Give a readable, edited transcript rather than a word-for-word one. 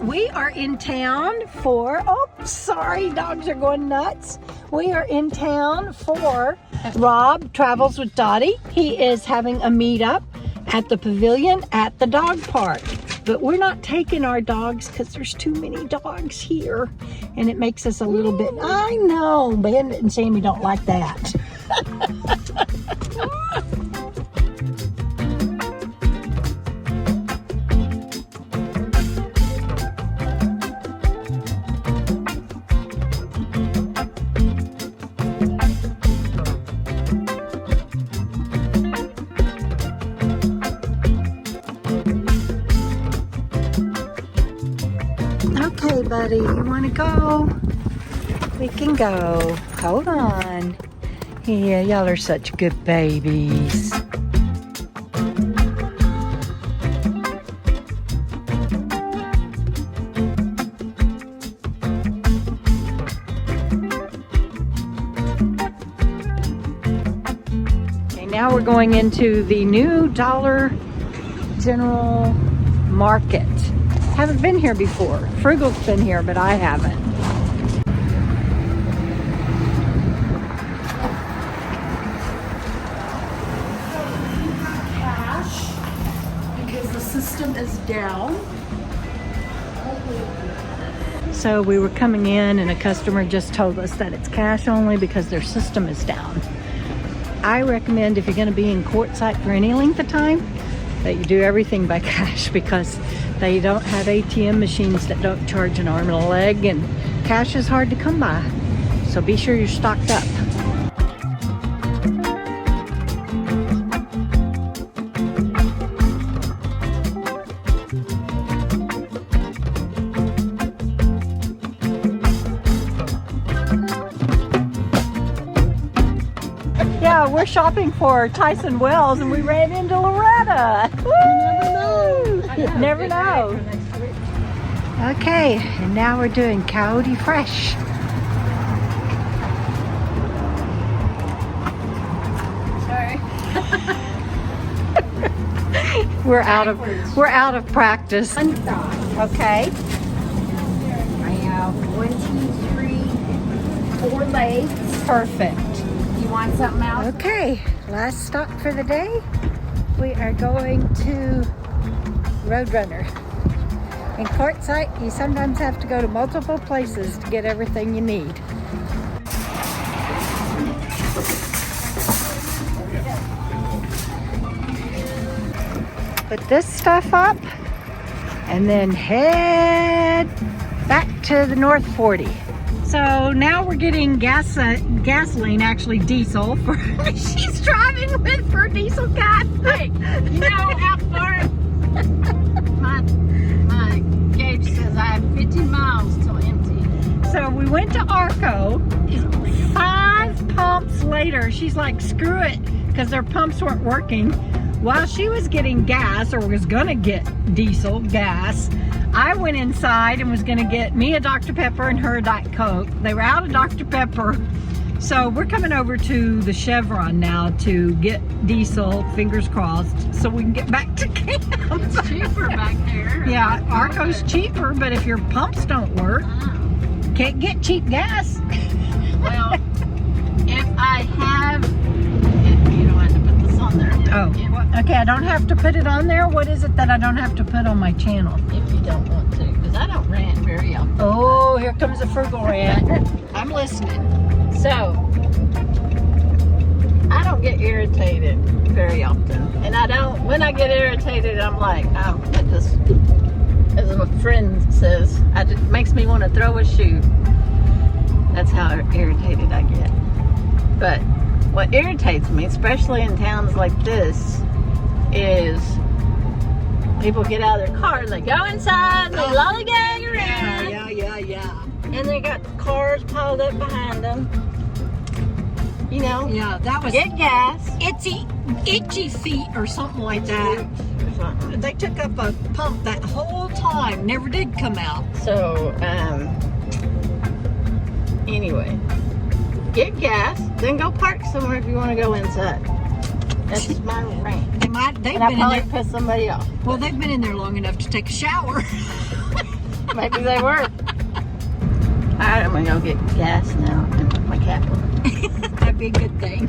We are in town for, oh, sorry, dogs are going nuts. We are in town for Rob Travels with Dottie. He is having a meetup at the pavilion at the dog park. But we're not taking our dogs because there's too many dogs here. And it makes us a little bit, I know, Bandit and Sammy don't like that. Okay, buddy, you want to go? We can go. Hold on. Yeah, y'all are such good babies. Okay, now we're going into the new Dollar General Market. Haven't been here before. Frugal's been here, but I haven't. Cash, because the system is down. So we were coming in and a customer just told us that it's cash only because their system is down. I recommend if you're going to be in Quartzsite for any length of time that you do everything by cash because they don't have ATM machines that don't charge an arm and a leg, and cash is hard to come by. So be sure you're stocked up. Yeah, we're shopping for Tyson Wells and we ran into Loretta. Woo! Never know. Okay, and now we're doing Coyote Fresh. Sorry. We're out of practice. Okay. I have 1, 2, 3, 4 legs. Perfect. You want something else? Okay, last stop for the day. We are going to Roadrunner. In Quartzsite, you sometimes have to go to multiple places to get everything you need. Put this stuff up and then head back to the North 40. So now we're getting gasoline, actually diesel, for she's driving with her diesel gas. Hey, you know how far my gauge says I have 50 miles till empty. So we went to Arco. 5 pumps later, she's like, screw it, because their pumps weren't working. While she was getting gas, or was gonna get diesel gas, I went inside and was gonna get me a Dr. Pepper and her a Diet Coke. They were out of Dr. Pepper. So we're coming over to the Chevron now to get diesel, fingers crossed, so we can get back to camp. It's cheaper back there. Yeah, Arco's cheaper, but if your pumps don't work, can't get cheap gas. Well, if I have, you don't have to put this on there. Oh, okay, I don't have to put it on there? What is it that I don't have to put on my channel? If you don't want to, because I don't rant very often. Oh, here comes a frugal rant. I'm listening. So, I don't get irritated very often. And I don't, when I get irritated, I'm like, oh, I just, as a friend says, it makes me want to throw a shoe. That's how irritated I get. But what irritates me, especially in towns like this, is people get out of their car and they go inside and they lollygag around. Yeah. And they got cars piled up behind them. You know? Yeah, that was Get gas. itchy feet or something like that. They took up a pump that whole time, never did come out. So, anyway, get gas, then go park somewhere if you want to go inside. That's my rant. They've And I been in probably there. piss somebody off. Well, they've been in there long enough to take a shower. Maybe they were. Alright, I'm gonna go get gas now and put my cap on. That'd be a good thing.